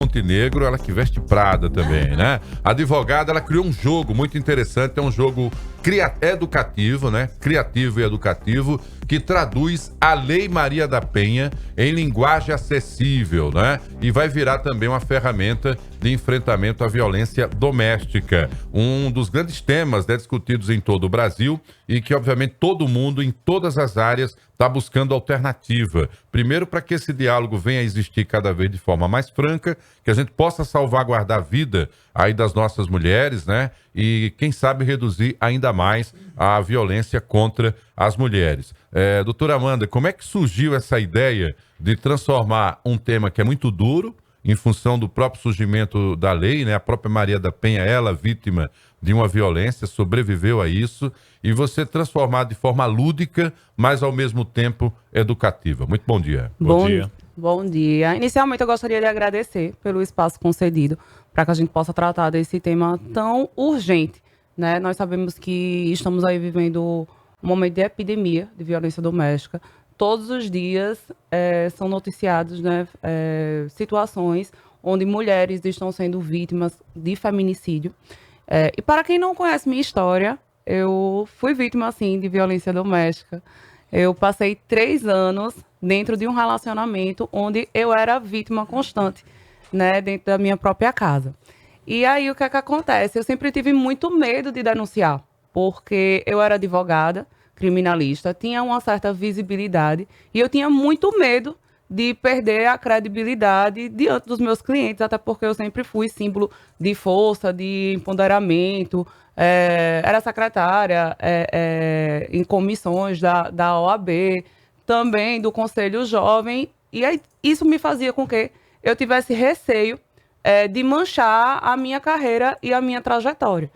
Montenegro, ela que veste Prada também, né? A advogada, ela criou um jogo muito interessante, é um jogo educativo, né? Criativo e educativo, que traduz a Lei Maria da Penha em linguagem acessível, né? E vai virar também uma ferramenta de enfrentamento à violência doméstica. Um dos grandes temas, né, discutidos em todo o Brasil e que, obviamente, todo mundo, em todas as áreas, está buscando alternativa. Primeiro, para que esse diálogo venha a existir cada vez de forma mais franca, que a gente possa salvaguardar a vida aí das nossas mulheres, né? E, quem sabe, reduzir ainda mais a violência contra as mulheres. Doutora Amanda, como é que surgiu essa ideia de transformar um tema que é muito duro, em função do próprio surgimento da lei, né? A própria Maria da Penha, ela, vítima de uma violência, sobreviveu a isso, e você transformar de forma lúdica, mas ao mesmo tempo educativa. Muito bom dia. Bom dia. Bom dia. Inicialmente, eu gostaria de agradecer pelo espaço concedido para que a gente possa tratar desse tema tão urgente, né? Nós sabemos que estamos aí vivendo um momento de epidemia de violência doméstica. Todos os dias são noticiados, né, situações onde mulheres estão sendo vítimas de feminicídio. E para quem não conhece minha história, eu fui vítima, assim, de violência doméstica. Eu passei 3 anos dentro de um relacionamento onde eu era vítima constante, né, dentro da minha própria casa. E aí, o que é que acontece? Eu sempre tive muito medo de denunciar, porque eu era advogada, criminalista, tinha uma certa visibilidade e eu tinha muito medo de perder a credibilidade diante dos meus clientes, até porque eu sempre fui símbolo de força, de empoderamento, era secretária em comissões da OAB, também do Conselho Jovem, e aí, isso me fazia com que eu tivesse receio de manchar a minha carreira e a minha trajetória.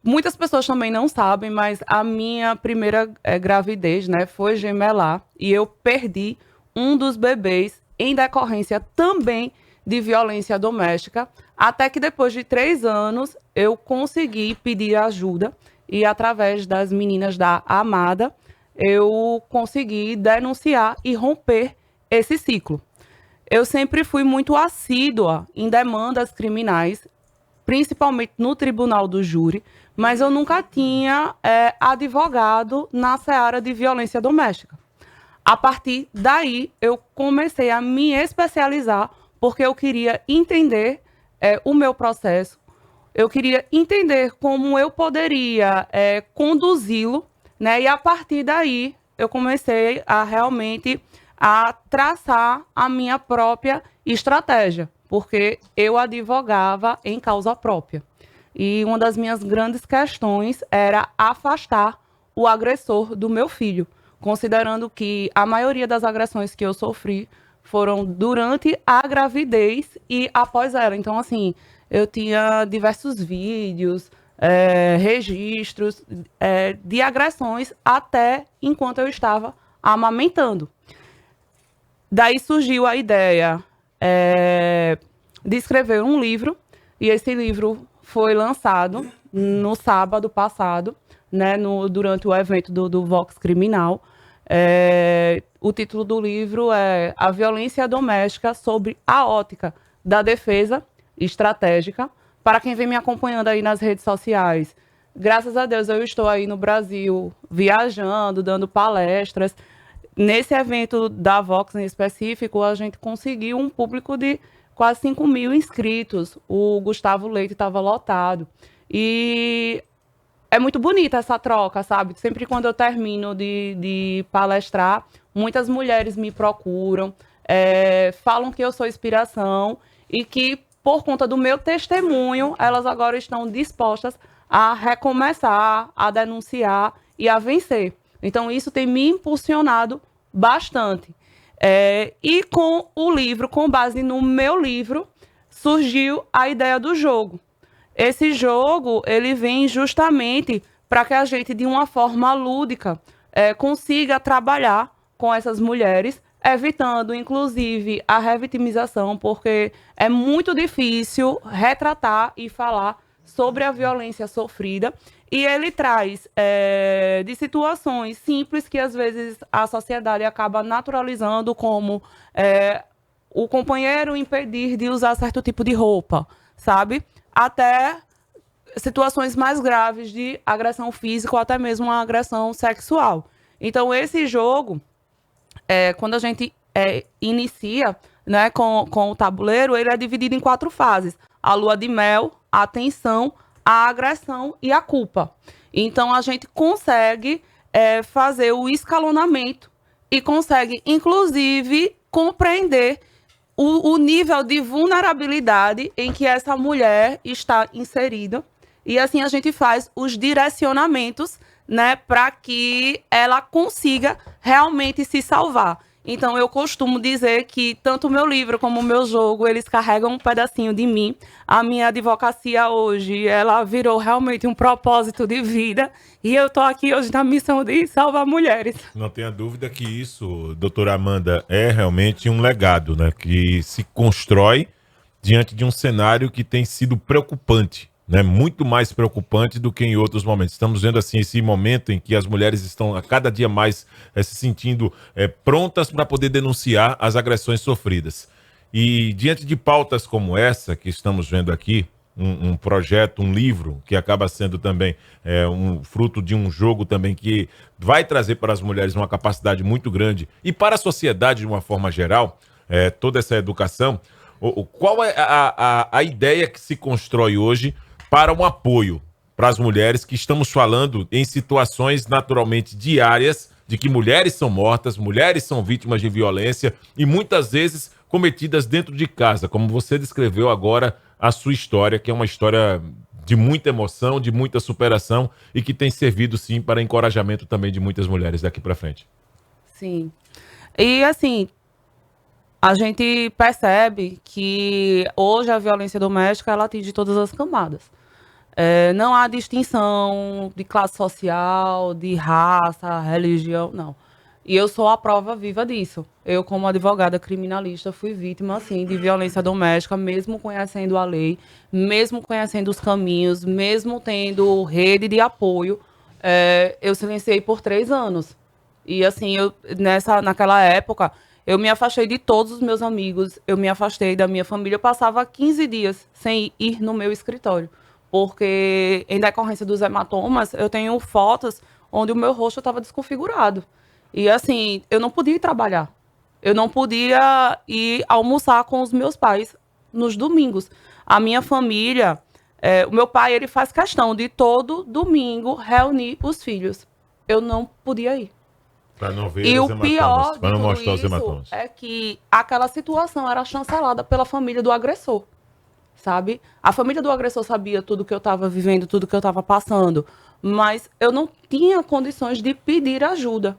Muitas pessoas também não sabem, mas a minha primeira gravidez, né, foi gemelar, e eu perdi um dos bebês em decorrência também de violência doméstica, até que depois de 3 anos eu consegui pedir ajuda e, através das meninas da Amada, eu consegui denunciar e romper esse ciclo. Eu sempre fui muito assídua em demandas criminais, principalmente no tribunal do júri, mas eu nunca tinha advogado na seara de violência doméstica. A partir daí, eu comecei a me especializar, porque eu queria entender o meu processo, eu queria entender como eu poderia conduzi-lo, né? E a partir daí, eu comecei a realmente a traçar a minha própria estratégia, porque eu advogava em causa própria. E uma das minhas grandes questões era afastar o agressor do meu filho, considerando que a maioria das agressões que eu sofri foram durante a gravidez e após ela. Então, assim, eu tinha diversos vídeos, registros de agressões até enquanto eu estava amamentando. Daí surgiu a ideia de escrever um livro, e esse livro foi lançado no sábado passado, né, durante o evento do Vox Criminal. O título do livro é A Violência Doméstica sob a ótica da defesa estratégica. Para quem vem me acompanhando aí nas redes sociais, graças a Deus eu estou aí no Brasil, viajando, dando palestras. Nesse evento da Vox em específico, a gente conseguiu um público de quase 5.000 inscritos. O Gustavo Leite estava lotado. E é muito bonita essa troca, sabe? Sempre quando eu termino de palestrar, muitas mulheres me procuram, falam que eu sou inspiração e que, por conta do meu testemunho, elas agora estão dispostas a recomeçar, a denunciar e a vencer. Então, isso tem me impulsionado bastante. E com o livro, com base no meu livro, surgiu a ideia do jogo. Esse jogo, ele vem justamente para que a gente, de uma forma lúdica, consiga trabalhar com essas mulheres, evitando, inclusive, a revitimização, porque é muito difícil retratar e falar sobre a violência sofrida. E ele traz de situações simples que, às vezes, a sociedade acaba naturalizando como o companheiro impedir de usar certo tipo de roupa, sabe? Até situações mais graves de agressão física ou até mesmo uma agressão sexual. Então, esse jogo, quando a gente inicia, né, com o tabuleiro, ele é dividido em 4 fases: a lua de mel, a tensão, a agressão e a culpa. Então, a gente consegue fazer o escalonamento e consegue, inclusive, compreender o nível de vulnerabilidade em que essa mulher está inserida. E assim a gente faz os direcionamentos, né, para que ela consiga realmente se salvar. Então, eu costumo dizer que tanto o meu livro como o meu jogo, eles carregam um pedacinho de mim. A minha advocacia hoje, ela virou realmente um propósito de vida. E eu estou aqui hoje na missão de salvar mulheres. Não tenha dúvida que isso, doutora Amanda, é realmente um legado, né? Que se constrói diante de um cenário que tem sido preocupante, né? Muito mais preocupante do que em outros momentos. Estamos vendo assim esse momento em que as mulheres estão a cada dia mais se sentindo prontas para poder denunciar as agressões sofridas. E diante de pautas como essa que estamos vendo aqui, um projeto, um livro que acaba sendo também um fruto de um jogo também que vai trazer para as mulheres uma capacidade muito grande e para a sociedade de uma forma geral, toda essa educação. Qual é a ideia que se constrói hoje para um apoio para as mulheres que estamos falando em situações naturalmente diárias de que mulheres são mortas, mulheres são vítimas de violência e muitas vezes cometidas dentro de casa, como você descreveu agora a sua história, que é uma história de muita emoção, de muita superação e que tem servido, sim, para encorajamento também de muitas mulheres daqui para frente. Sim. E, assim, a gente percebe que hoje a violência doméstica, ela atinge todas as camadas. Não há distinção de classe social, de raça, religião, não. E eu sou a prova viva disso. Eu, como advogada criminalista, fui vítima, assim, de violência doméstica, mesmo conhecendo a lei, mesmo conhecendo os caminhos, mesmo tendo rede de apoio. Eu silenciei por 3 anos. E, assim, naquela época, eu me afastei de todos os meus amigos, eu me afastei da minha família. Eu passava 15 dias sem ir no meu escritório, porque, em decorrência dos hematomas, eu tenho fotos onde o meu rosto estava desconfigurado. E, assim, eu não podia ir trabalhar. Eu não podia ir almoçar com os meus pais nos domingos. A minha família, o meu pai, ele faz questão de todo domingo reunir os filhos. Eu não podia ir. Para não ver e os o pior para não de mostrar os tudo isso hematomas. é que aquela situação era chancelada pela família do agressor, sabe? A família do agressor sabia tudo que eu estava vivendo, tudo que eu estava passando, mas eu não tinha condições de pedir ajuda.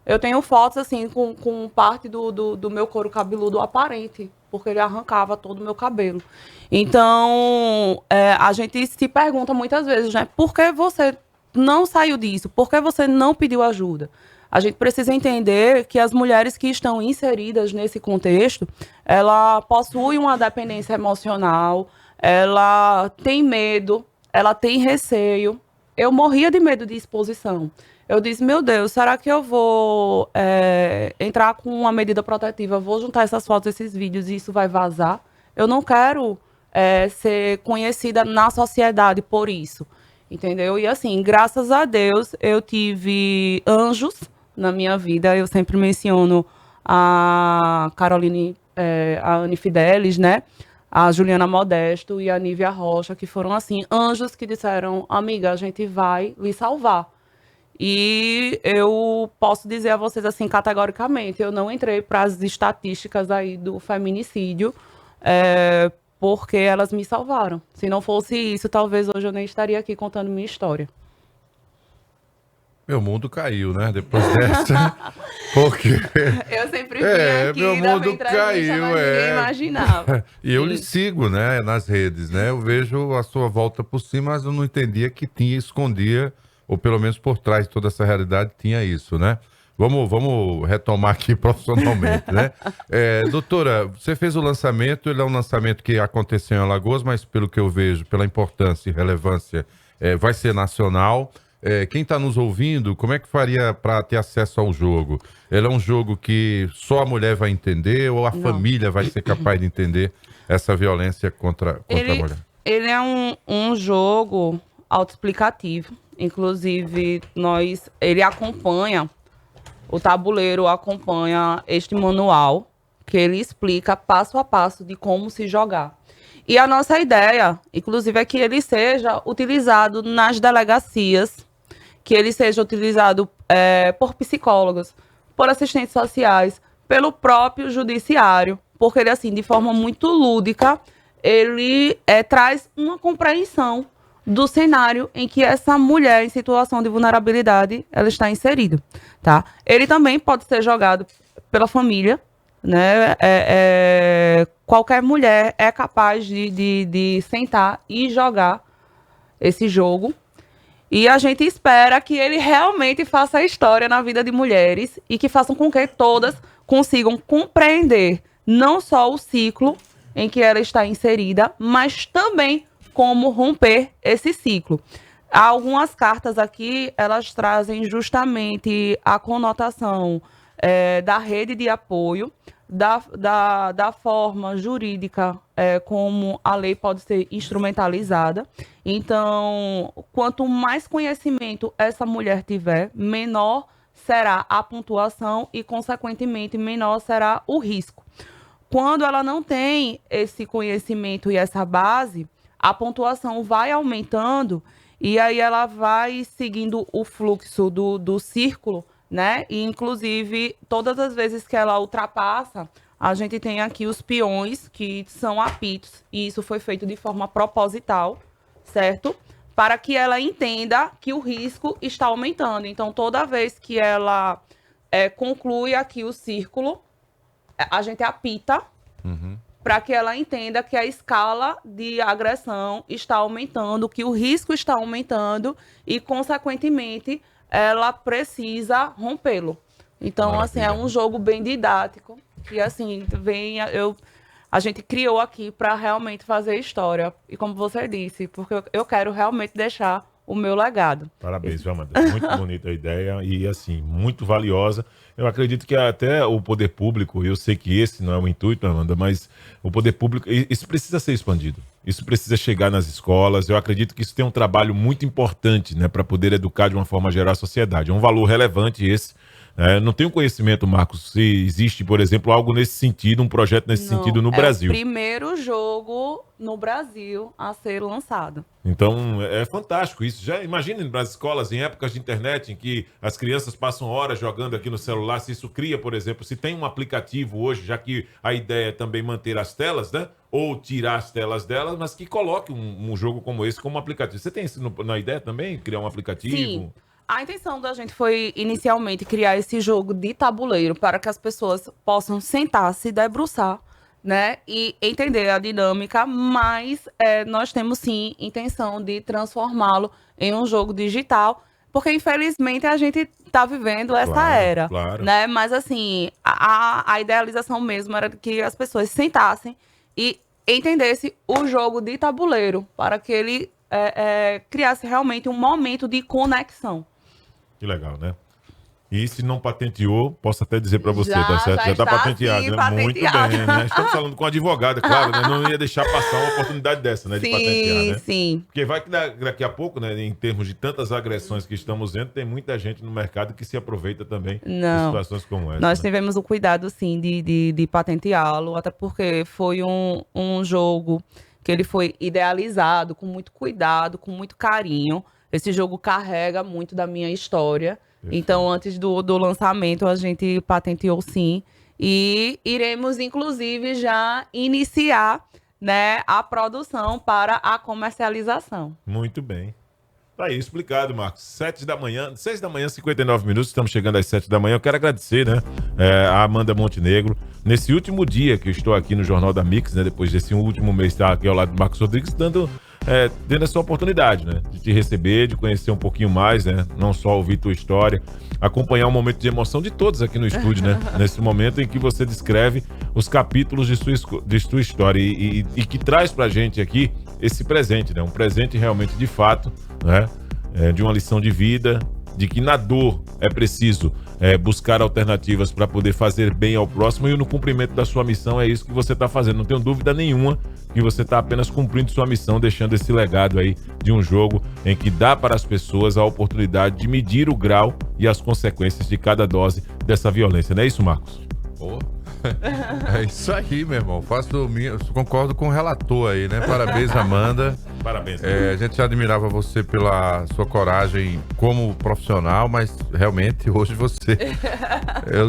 Eu tenho fotos, assim, com parte do meu couro cabeludo aparente, porque ele arrancava todo o meu cabelo. Então, a gente se pergunta muitas vezes, né? Por que você não saiu disso? Por que você não pediu ajuda? A gente precisa entender que as mulheres que estão inseridas nesse contexto, ela possui uma dependência emocional, ela tem medo, ela tem receio. Eu morria de medo de exposição. Eu disse, meu Deus, será que eu vou entrar com uma medida protetiva? Vou juntar essas fotos, esses vídeos e isso vai vazar? Eu não quero ser conhecida na sociedade por isso, entendeu? E assim, graças a Deus, eu tive anjos na minha vida. Eu sempre menciono a Caroline, a Anne Fidelis, né? A Juliana Modesto e a Nívia Rocha, que foram, assim, anjos que disseram, amiga, a gente vai lhe salvar. E eu posso dizer a vocês, assim, categoricamente, eu não entrei para as estatísticas aí do feminicídio, porque elas me salvaram. Se não fosse isso, talvez hoje eu nem estaria aqui contando minha história. Meu mundo caiu, né? Depois dessa. Porque. Eu sempre vim aqui meu dar mundo uma entrevista, caiu, mas ninguém imaginava. E eu lhe sigo, né, nas redes, né? Eu vejo a sua volta por cima, mas eu não entendia que escondia, ou pelo menos por trás de toda essa realidade, tinha isso, né? Vamos retomar aqui profissionalmente, né? Doutora, você fez o lançamento, ele é um lançamento que aconteceu em Alagoas, mas pelo que eu vejo, pela importância e relevância, vai ser nacional. quem está nos ouvindo, como é que faria para ter acesso ao jogo? Ele é um jogo que só a mulher vai entender ou a família vai ser capaz de entender essa violência contra a mulher? Ele é um jogo autoexplicativo. Inclusive, ele acompanha, o tabuleiro acompanha este manual, que ele explica passo a passo de como se jogar. E a nossa ideia, inclusive, é que ele seja utilizado nas delegacias, que ele seja utilizado por psicólogos, por assistentes sociais, pelo próprio judiciário, porque ele, assim, de forma muito lúdica, ele traz uma compreensão do cenário em que essa mulher em situação de vulnerabilidade ela está inserida, tá? Ele também pode ser jogado pela família, né? Qualquer mulher é capaz de sentar e jogar esse jogo. E a gente espera que ele realmente faça a história na vida de mulheres e que façam com que todas consigam compreender não só o ciclo em que ela está inserida, mas também como romper esse ciclo. Algumas cartas aqui, elas trazem justamente a conotação da rede de apoio, da forma jurídica como a lei pode ser instrumentalizada. Então, quanto mais conhecimento essa mulher tiver, menor será a pontuação e, consequentemente, menor será o risco. Quando ela não tem esse conhecimento e essa base, a pontuação vai aumentando e aí ela vai seguindo o fluxo do círculo, né? E, inclusive, todas as vezes que ela ultrapassa, a gente tem aqui os peões, que são apitos, e isso foi feito de forma proposital, certo? Para que ela entenda que o risco está aumentando. Então, toda vez que ela conclui aqui o círculo, a gente apita, para que ela entenda que a escala de agressão está aumentando, que o risco está aumentando e, consequentemente, ela precisa rompê-lo. Então, Maravilha. assim, é um jogo bem didático. E, assim, a gente criou aqui para realmente fazer história. E como você disse, porque eu quero realmente deixar o meu legado. Parabéns, viu, Amanda? Muito bonita a ideia e, assim, muito valiosa. Eu acredito que até o poder público, eu sei que esse não é o intuito, Amanda, mas o poder público, isso precisa ser expandido. Isso precisa chegar nas escolas. Eu acredito que isso tem um trabalho muito importante, né, para poder educar de uma forma geral a sociedade. É um valor relevante esse. Não tenho conhecimento, Marcos, se existe, por exemplo, algo nesse sentido, um projeto nesse sentido no Brasil. É o primeiro jogo no Brasil a ser lançado. Então, é fantástico isso. Já imagine nas escolas, em épocas de internet, em que as crianças passam horas jogando aqui no celular, se isso cria, por exemplo, se tem um aplicativo hoje, já que a ideia é também manter as telas, né? Ou tirar as telas delas, mas que coloque um jogo como esse como aplicativo. Você tem isso na ideia também? Criar um aplicativo? Sim. A intenção da gente foi, inicialmente, criar esse jogo de tabuleiro para que as pessoas possam sentar, se debruçar, né? E entender a dinâmica, mas nós temos, sim, intenção de transformá-lo em um jogo digital, porque, infelizmente, a gente está vivendo essa era, claro. né? Mas, assim, a idealização mesmo era que as pessoas sentassem e entendessem o jogo de tabuleiro, para que ele criasse realmente um momento de conexão. Que legal, né? E se não patenteou, posso até dizer para você, tá certo? Já está tá patenteado, sim, né? patenteado. Muito bem, né? Estamos falando com a advogada, claro, né? Não ia deixar passar uma oportunidade dessa, né? De patentear, né? Sim. Porque vai que daqui a pouco, né? Em termos de tantas agressões que estamos vendo, tem muita gente no mercado que se aproveita também de situações como essa. Nós né? tivemos o cuidado, sim, de patenteá-lo, até porque foi um jogo que ele foi idealizado com muito cuidado, com muito carinho. Esse jogo carrega muito da minha história. Perfeito. Então, antes do lançamento, a gente patenteou, sim. E iremos, inclusive, já iniciar, né, a produção para a comercialização. Muito bem. Tá aí, explicado, Marcos. 6 da manhã, 59 minutos, estamos chegando às 7 da manhã. Eu quero agradecer, né, a Amanda Montenegro. Nesse último dia que eu estou aqui no Jornal da Mix, né, depois desse último mês estar aqui ao lado do Marcos Rodrigues, tendo essa oportunidade, né, de te receber, de conhecer um pouquinho mais, né, não só ouvir tua história, acompanhar um momento de emoção de todos aqui no estúdio, né, nesse momento em que você descreve os capítulos de sua história e que traz pra gente aqui esse presente, né, um presente realmente de fato, né, de uma lição de vida, de que na dor é preciso buscar alternativas para poder fazer bem ao próximo, e no cumprimento da sua missão é isso que você está fazendo. Não tenho dúvida nenhuma que você está apenas cumprindo sua missão, deixando esse legado aí de um jogo em que dá para as pessoas a oportunidade de medir o grau e as consequências de cada dose dessa violência. Não é isso, Marcos? Pô, é isso aí, meu irmão. Concordo com o relator aí, né? Parabéns, Amanda. Parabéns. A gente já admirava você pela sua coragem como profissional, mas realmente hoje você...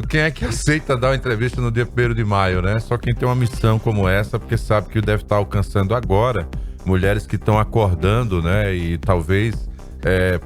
Quem é que aceita dar uma entrevista no dia 1º de maio, né? Só quem tem uma missão como essa, porque sabe que deve estar alcançando agora mulheres que estão acordando, né? E talvez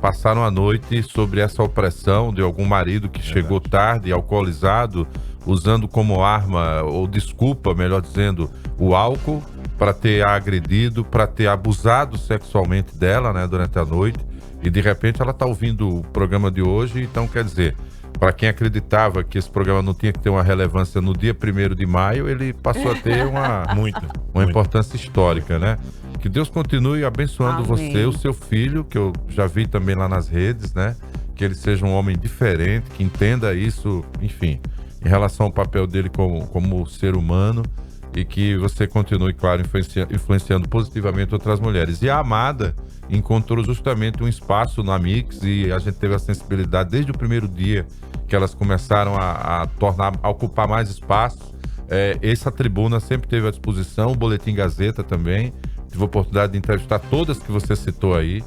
passaram a noite sobre essa opressão de algum marido que chegou tarde, alcoolizado, usando como arma, ou desculpa, melhor dizendo, o álcool, para ter agredido, para ter abusado sexualmente dela, né, durante a noite. E de repente ela está ouvindo o programa de hoje. Então, quer dizer, para quem acreditava que esse programa não tinha que ter uma relevância no dia 1º de maio, ele passou a ter uma importância histórica, né? Que Deus continue abençoando você, o seu filho, que eu já vi também lá nas redes, né? Que ele seja um homem diferente, que entenda isso, enfim, em relação ao papel dele como ser humano, e que você continue, claro, influenciando positivamente outras mulheres. E a Amada encontrou justamente um espaço na Mix, e a gente teve a sensibilidade desde o primeiro dia que elas começaram a ocupar mais espaço. Essa tribuna sempre teve à disposição, o Boletim Gazeta também. Tive a oportunidade de entrevistar todas que você citou aí.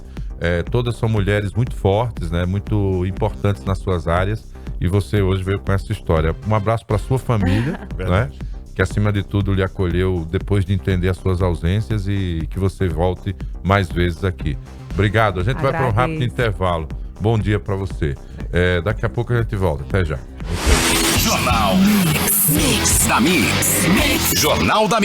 Todas são mulheres muito fortes, né? Muito importantes nas suas áreas. E você hoje veio com essa história. Um abraço para sua família, né? Que acima de tudo lhe acolheu depois de entender as suas ausências, e que você volte mais vezes aqui. Obrigado. A gente vai para um rápido intervalo. Bom dia para você. Daqui a pouco a gente volta. Até já. Jornal Mix da Mix. Jornal da